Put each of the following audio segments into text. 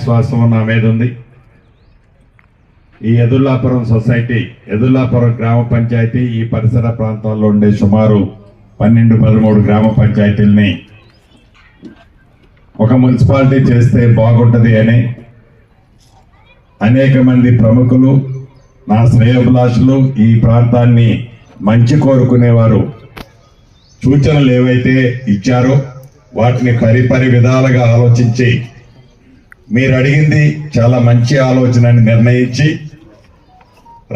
విశ్వాసం నా మీద ఉంది. ఈ ఎదుల్లాపురం సొసైటీ, ఎదుల్లాపురం గ్రామ పంచాయతీ ఈ పరిసర ప్రాంతాల్లో ఉండే సుమారు 12-13 గ్రామ పంచాయతీల్ని ఒక మున్సిపాలిటీ చేస్తే బాగుంటుంది అని అనేక మంది ప్రముఖులు, నా శ్రేయోభిలాషులు, ఈ ప్రాంతాన్ని మంచి కోరుకునేవారు సూచనలు ఏవైతే ఇచ్చారో వాటిని పరిపరి విధాలుగా ఆలోచించి మీరు అడిగింది చాలా మంచి ఆలోచన అని నిర్ణయించి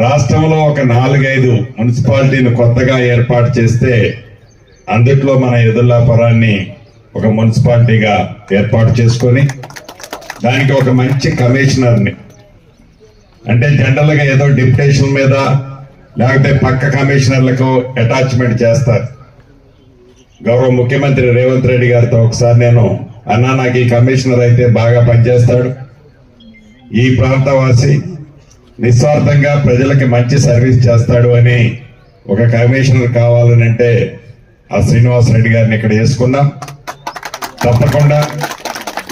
రాష్ట్రంలో ఒక 4-5 మున్సిపాలిటీలు కొత్తగా ఏర్పాటు చేస్తే అందుట్లో మన ఎదుల్లాపురాన్ని ఒక మున్సిపాలిటీగా ఏర్పాటు చేసుకొని దానికి ఒక మంచి కమిషనర్ని, అంటే జనరల్గా ఏదో డిప్యుటేషన్ మీద లేకపోతే పక్క కమిషనర్లకు అటాచ్మెంట్ చేస్తారు. గౌరవ ముఖ్యమంత్రి రేవంత్ రెడ్డి గారితో ఒకసారి నేను అన్నా, నాకు ఈ కమిషనర్ అయితే బాగా పనిచేస్తాడు, ఈ ప్రాంతవాసి నిస్వార్థంగా ప్రజలకి మంచి సర్వీస్ చేస్తాడు అని ఒక కమిషనర్ కావాలని అంటే ఆ శ్రీనివాస్ రెడ్డి గారిని ఇక్కడ వేసుకున్నాం. తప్పకుండా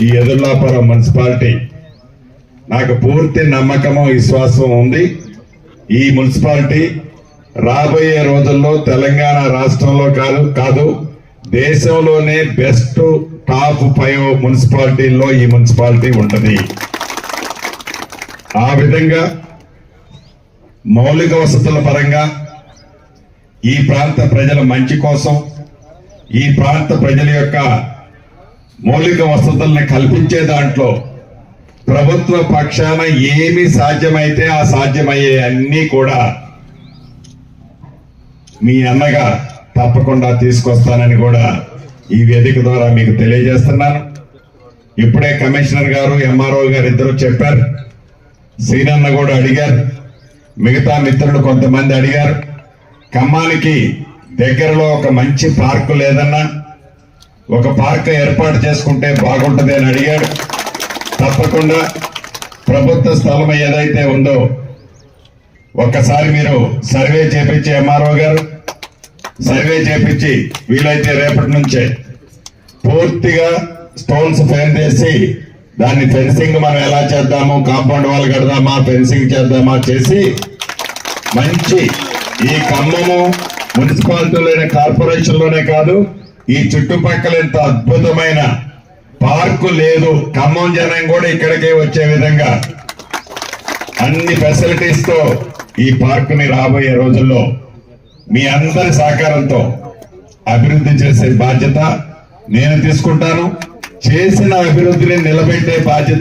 ఈ ఎదుల్లాపురం మున్సిపాలిటీ నాకు పూర్తి నమ్మకము, విశ్వాసం ఉంది. ఈ మున్సిపాలిటీ రాబోయే రోజుల్లో తెలంగాణ రాష్ట్రంలో కాదు దేశంలోనే బెస్ట్ టాప్ 5 మున్సిపాలిటీల్లో ఈ మున్సిపాలిటీ ఉంటుంది. ఆ విధంగా మౌలిక వసతుల పరంగా ఈ ప్రాంత ప్రజల మంచి కోసం, ఈ ప్రాంత ప్రజల యొక్క మౌలిక వసతుల్ని కల్పించే దాంట్లో ప్రభుత్వ పక్షాన ఏమి సాధ్యమైతే ఆ సాధ్యమయ్యే అన్నీ కూడా మీ అన్నగా తప్పకుండా తీసుకొస్తానని కూడా ఈ వేదిక ద్వారా మీకు తెలియజేస్తున్నాను. ఇప్పుడే కమిషనర్ గారు, ఎంఆర్ఓ గారు ఇద్దరు చెప్పారు, శ్రీనన్న కూడా అడిగారు, మిగతా మిత్రులు కొంతమంది అడిగారు. ఖమ్మానికి దగ్గరలో ఒక మంచి పార్కు లేదన్నా ఒక పార్క్ ఏర్పాటు చేసుకుంటే బాగుంటుంది అని అడిగాడు. తప్పకుండా ప్రభుత్వ స్థలం ఏదైతే ఉందో ఒక్కసారి మీరు సర్వే చేపించి, ఎంఆర్ఓ గారు సర్వే చేపించి వీలైతే రేపటి నుంచే పూర్తిగా స్టోన్స్ ఫెన్ చేసి దాన్ని ఫెన్సింగ్ మనం ఎలా చేద్దాము, కాంపౌండ్ వాల్ కడదామా, ఫెన్సింగ్ చేద్దామా చేసి మంచి ఈ ఖమ్మము మున్సిపాలిటీలోనే కార్పొరేషన్లోనే కాదు ఈ చుట్టుపక్కల ఎంత అద్భుతమైన పార్కు లేదు, ఖమ్మం జనం కూడా ఇక్కడికే వచ్చే విధంగా అన్ని ఫెసిలిటీస్ తో ఈ పార్కుని రాబోయే రోజుల్లో మీ అందరి సహకారంతో అభివృద్ధి చేసే బాధ్యత నేను తీసుకుంటాను. చేసిన అభివృద్ధిని నిలబెట్టే బాధ్యత